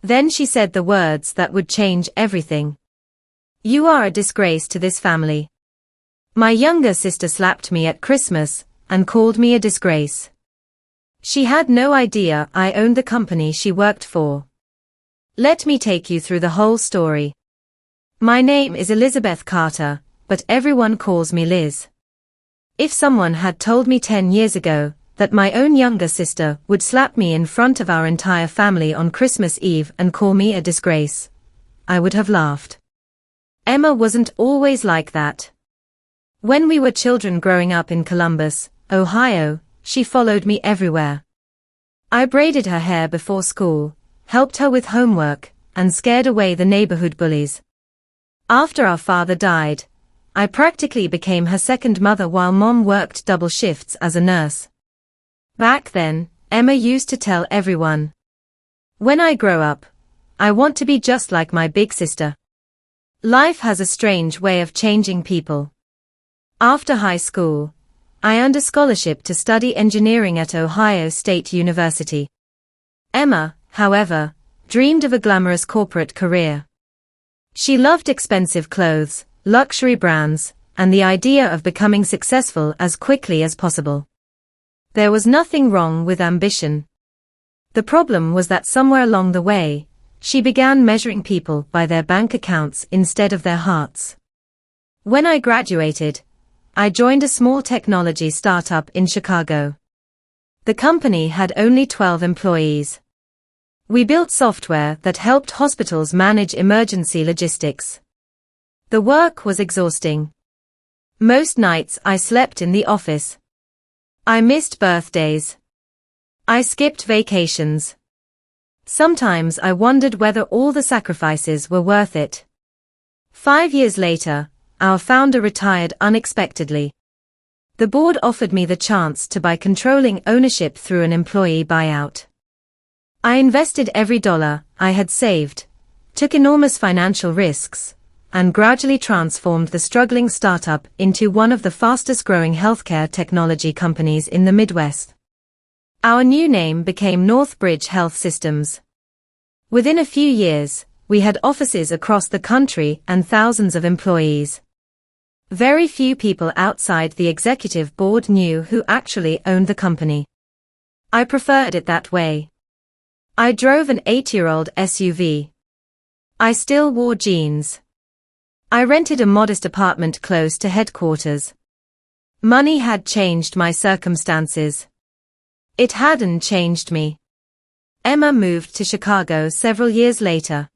Then she said the words that would change everything. "You are a disgrace to this family." My younger sister slapped me at Christmas and called me a disgrace. She had no idea I owned the company she worked for. Let me take you through the whole story. My name is Elizabeth Carter, but everyone calls me Liz. If someone had told me 10 years ago that my own younger sister would slap me in front of our entire family on Christmas Eve and call me a disgrace, I would have laughed. Emma wasn't always like that. When we were children growing up in Columbus, Ohio, she followed me everywhere. I braided her hair before school, helped her with homework, and scared away the neighborhood bullies. After our father died, I practically became her second mother while Mom worked double shifts as a nurse. Back then, Emma used to tell everyone, "When I grow up, I want to be just like my big sister." Life has a strange way of changing people. After high school, I earned a scholarship to study engineering at Ohio State University. Emma, however, dreamed of a glamorous corporate career. She loved expensive clothes, luxury brands, and the idea of becoming successful as quickly as possible. There was nothing wrong with ambition. The problem was that somewhere along the way, she began measuring people by their bank accounts instead of their hearts. When I graduated, I joined a small technology startup in Chicago. The company had only 12 employees. We built software that helped hospitals manage emergency logistics. The work was exhausting. Most nights I slept in the office. I missed birthdays. I skipped vacations. Sometimes I wondered whether all the sacrifices were worth it. 5 years later, our founder retired unexpectedly. The board offered me the chance to buy controlling ownership through an employee buyout. I invested every dollar I had saved, took enormous financial risks, and gradually transformed the struggling startup into one of the fastest-growing healthcare technology companies in the Midwest. Our new name became Northbridge Health Systems. Within a few years, we had offices across the country and thousands of employees. Very few people outside the executive board knew who actually owned the company. I preferred it that way. I drove an 8-year-old SUV. I still wore jeans. I rented a modest apartment close to headquarters. Money had changed my circumstances. It hadn't changed me. Emma moved to Chicago several years later.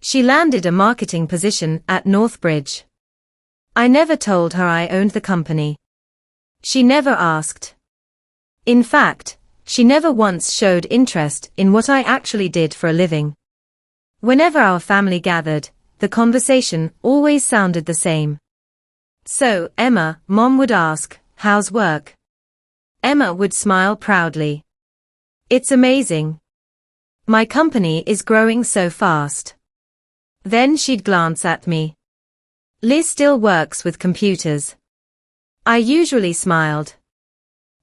She landed a marketing position at Northbridge. I never told her I owned the company. She never asked. In fact, she never once showed interest in what I actually did for a living. Whenever our family gathered, the conversation always sounded the same. "So, Emma," Mom would ask, "how's work?" Emma would smile proudly. "It's amazing. My company is growing so fast." Then she'd glance at me. "Liz still works with computers." I usually smiled.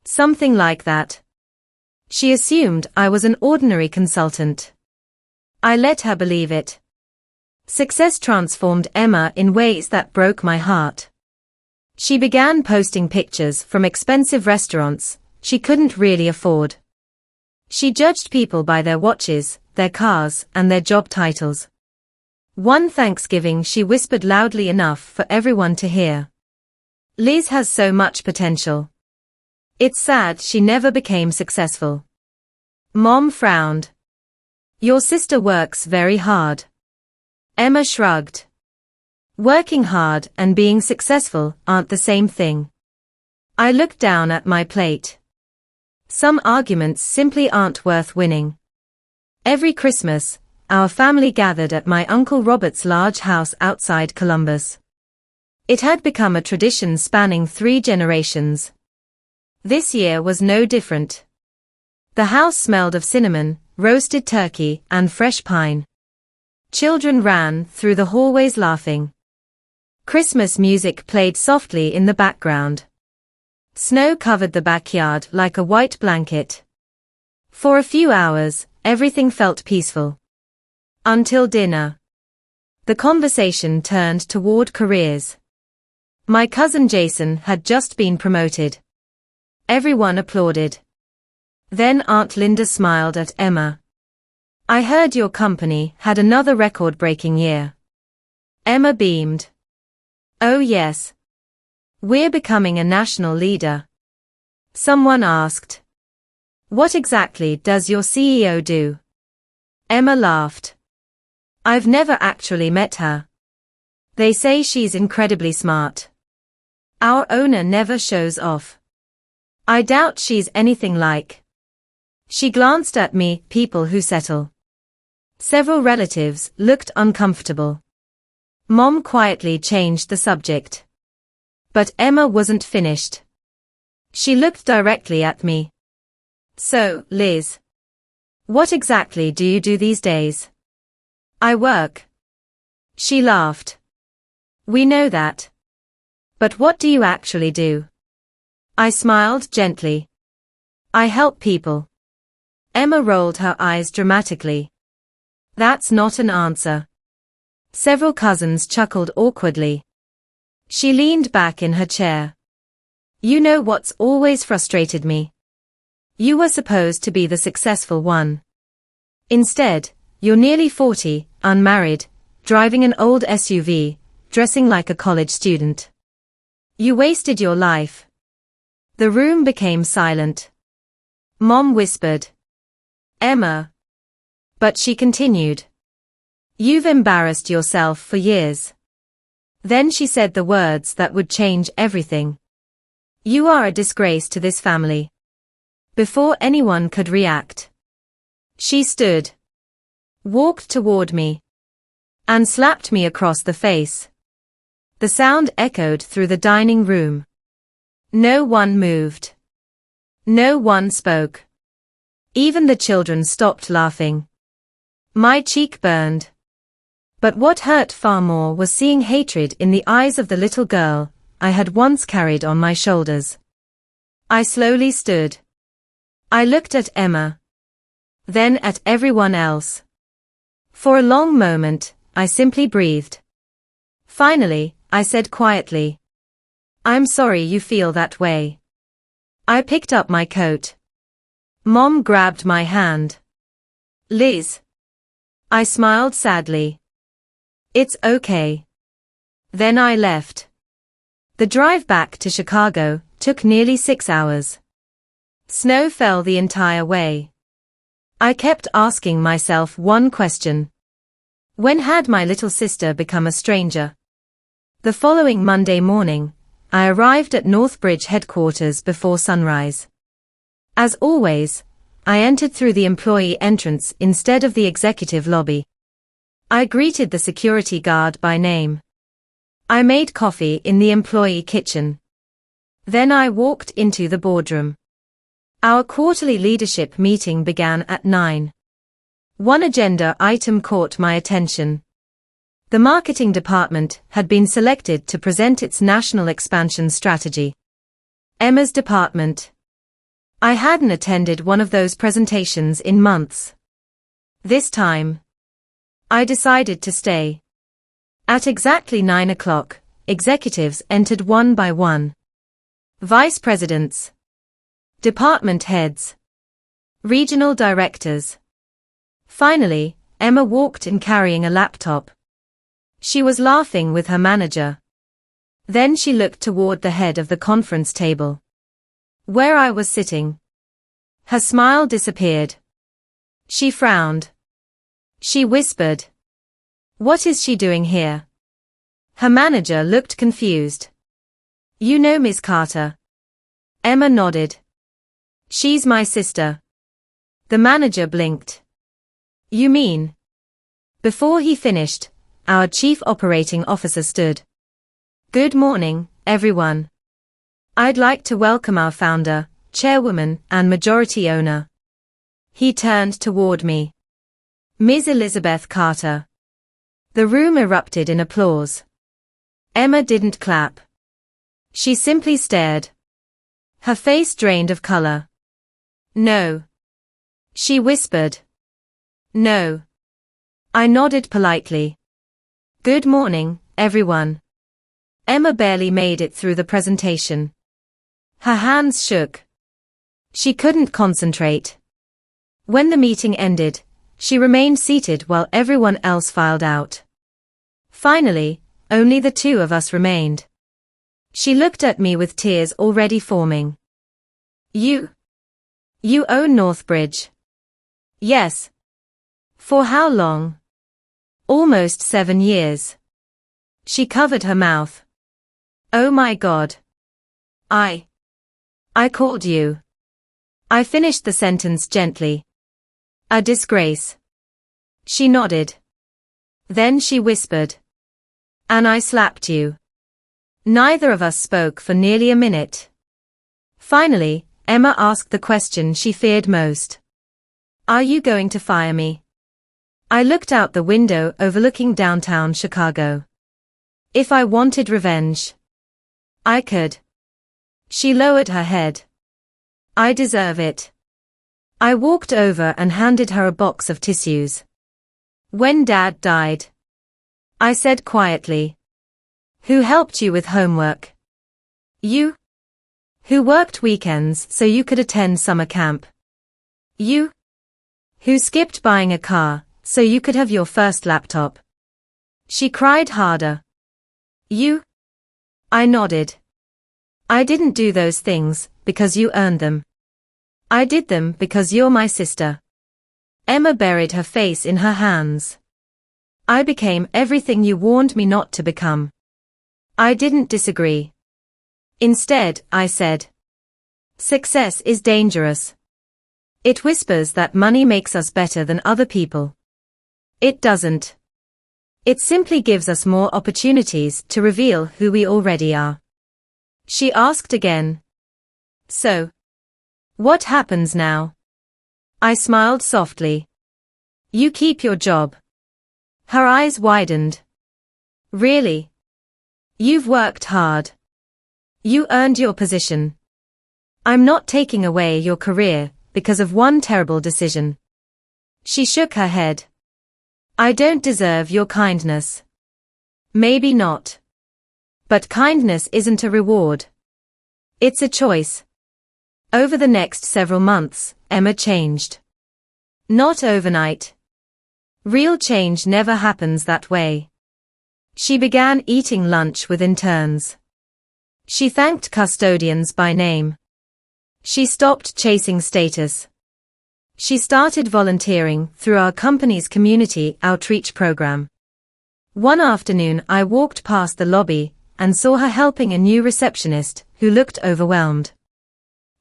Something like that. She assumed I was an ordinary consultant. I let her believe it. Success transformed Emma in ways that broke my heart. She began posting pictures from expensive restaurants she couldn't really afford. She judged people by their watches, their cars, and their job titles. One Thanksgiving she whispered loudly enough for everyone to hear, "Liz has so much potential. It's sad she never became successful." Mom frowned. "Your sister works very hard." Emma shrugged. "Working hard and being successful aren't the same thing." I looked down at my plate. Some arguments simply aren't worth winning. Every Christmas, our family gathered at my Uncle Robert's large house outside Columbus. It had become a tradition spanning 3 generations. This year was no different. The house smelled of cinnamon, roasted turkey, and fresh pine. Children ran through the hallways laughing. Christmas music played softly in the background. Snow covered the backyard like a white blanket. For a few hours, everything felt peaceful. Until dinner. The conversation turned toward careers. My cousin Jason had just been promoted. Everyone applauded. Then Aunt Linda smiled at Emma. I heard your company had another record-breaking year. Emma beamed. Oh yes. We're becoming a national leader. Someone asked. What exactly does your CEO do? Emma laughed. I've never actually met her. They say she's incredibly smart. Our owner never shows off. I doubt she's anything like. She glanced at me, people who settle. Several relatives looked uncomfortable. Mom quietly changed the subject. But Emma wasn't finished. She looked directly at me. So, Liz. What exactly do you do these days? I work. She laughed. We know that. But what do you actually do? I smiled gently. I help people. Emma rolled her eyes dramatically. That's not an answer. Several cousins chuckled awkwardly. She leaned back in her chair. You know what's always frustrated me? You were supposed to be the successful one. Instead, you're nearly 40, unmarried, driving an old SUV, dressing like a college student. You wasted your life. The room became silent. Mom whispered. Emma. But she continued. You've embarrassed yourself for years. Then she said the words that would change everything. You are a disgrace to this family. Before anyone could react, she stood, walked toward me, and slapped me across the face. The sound echoed through the dining room. No one moved. No one spoke. Even the children stopped laughing. My cheek burned. But what hurt far more was seeing hatred in the eyes of the little girl I had once carried on my shoulders. I slowly stood. I looked at Emma. Then at everyone else. For a long moment, I simply breathed. Finally, I said quietly. I'm sorry you feel that way. I picked up my coat. Mom grabbed my hand. Liz. I smiled sadly. It's okay. Then I left. The drive back to Chicago took nearly 6 hours. Snow fell the entire way. I kept asking myself one question. When had my little sister become a stranger? The following Monday morning, I arrived at Northbridge headquarters before sunrise. As always, I entered through the employee entrance instead of the executive lobby. I greeted the security guard by name. I made coffee in the employee kitchen. Then I walked into the boardroom. Our quarterly leadership meeting began at 9. One agenda item caught my attention. The marketing department had been selected to present its national expansion strategy. Emma's department. I hadn't attended one of those presentations in months. This time, I decided to stay. At exactly 9 o'clock, executives entered one by one. Vice presidents, department heads, regional directors. Finally, Emma walked in carrying a laptop. She was laughing with her manager. Then she looked toward the head of the conference table, where I was sitting. Her smile disappeared. She frowned. She whispered. What is she doing here? Her manager looked confused. You know Miss Carter. Emma nodded. She's my sister. The manager blinked. You mean? Before he finished, our chief operating officer stood. Good morning, everyone. I'd like to welcome our founder, chairwoman, and majority owner. He turned toward me. Ms. Elizabeth Carter. The room erupted in applause. Emma didn't clap. She simply stared. Her face drained of color. No. She whispered. No. I nodded politely. Good morning, everyone. Emma barely made it through the presentation. Her hands shook. She couldn't concentrate. When the meeting ended, she remained seated while everyone else filed out. Finally, only the two of us remained. She looked at me with tears already forming. You own Northbridge? Yes. For how long? Almost 7 years. She covered her mouth. Oh my God. I called you. I finished the sentence gently. A disgrace. She nodded. Then she whispered. And I slapped you. Neither of us spoke for nearly a minute. Finally, Emma asked the question she feared most. Are you going to fire me? I looked out the window overlooking downtown Chicago. If I wanted revenge, I could. She lowered her head. I deserve it. I walked over and handed her a box of tissues. When Dad died, I said quietly. Who helped you with homework? You. Who worked weekends so you could attend summer camp? You. Who skipped buying a car so you could have your first laptop? She cried harder. You. I nodded. I didn't do those things because you earned them. I did them because you're my sister. Emma buried her face in her hands. I became everything you warned me not to become. I didn't disagree. Instead, I said, success is dangerous. It whispers that money makes us better than other people. It doesn't. It simply gives us more opportunities to reveal who we already are. She asked again. So, what happens now? I smiled softly. You keep your job. Her eyes widened. Really? You've worked hard. You earned your position. I'm not taking away your career because of one terrible decision. She shook her head. I don't deserve your kindness. Maybe not. But kindness isn't a reward. It's a choice. Over the next several months, Emma changed. Not overnight. Real change never happens that way. She began eating lunch with interns. She thanked custodians by name. She stopped chasing status. She started volunteering through our company's community outreach program. One afternoon I walked past the lobby and saw her helping a new receptionist who looked overwhelmed.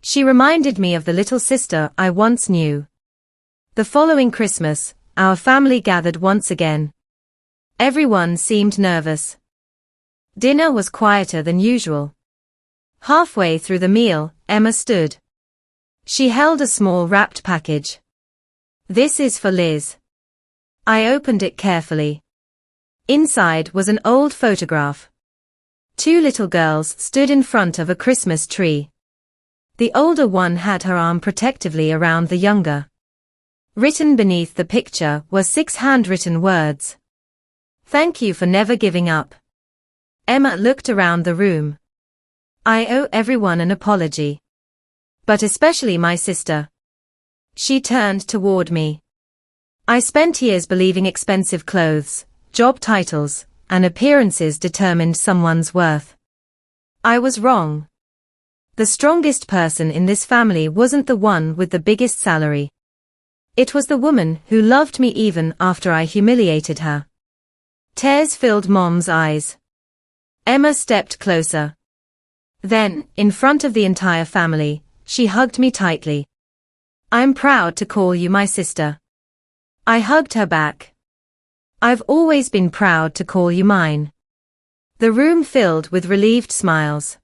She reminded me of the little sister I once knew. The following Christmas, our family gathered once again. Everyone seemed nervous. Dinner was quieter than usual. Halfway through the meal, Emma stood. She held a small wrapped package. This is for Liz. I opened it carefully. Inside was an old photograph. 2 little girls stood in front of a Christmas tree. The older one had her arm protectively around the younger. Written beneath the picture were 6 handwritten words. Thank you for never giving up. Emma looked around the room. I owe everyone an apology. But especially my sister. She turned toward me. I spent years believing expensive clothes, job titles, and appearances determined someone's worth. I was wrong. The strongest person in this family wasn't the one with the biggest salary. It was the woman who loved me even after I humiliated her. Tears filled Mom's eyes. Emma stepped closer. Then, in front of the entire family, she hugged me tightly. I'm proud to call you my sister. I hugged her back. I've always been proud to call you mine. The room filled with relieved smiles.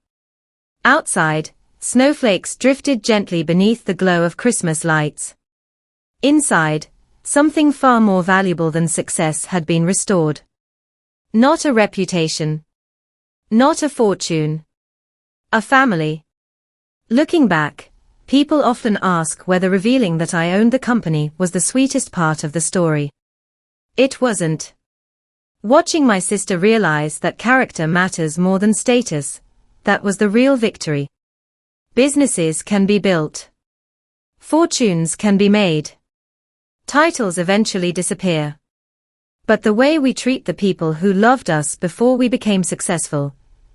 Outside, snowflakes drifted gently beneath the glow of Christmas lights. Inside, something far more valuable than success had been restored. Not a reputation. Not a fortune. A family. Looking back, people often ask whether revealing that I owned the company was the sweetest part of the story. It wasn't. Watching my sister realize that character matters more than status, that was the real victory. Businesses can be built. Fortunes can be made. Titles eventually disappear. But the way we treat the people who loved us before we became successful,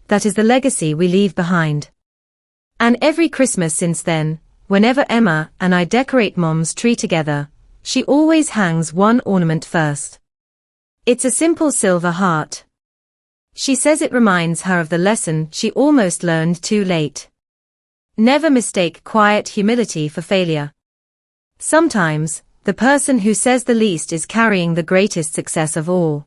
that is the legacy we leave behind. And every Christmas since then, whenever Emma and I decorate Mom's tree together, she always hangs one ornament first. It's a simple silver heart. She says it reminds her of the lesson she almost learned too late. Never mistake quiet humility for failure. Sometimes, the person who says the least is carrying the greatest success of all.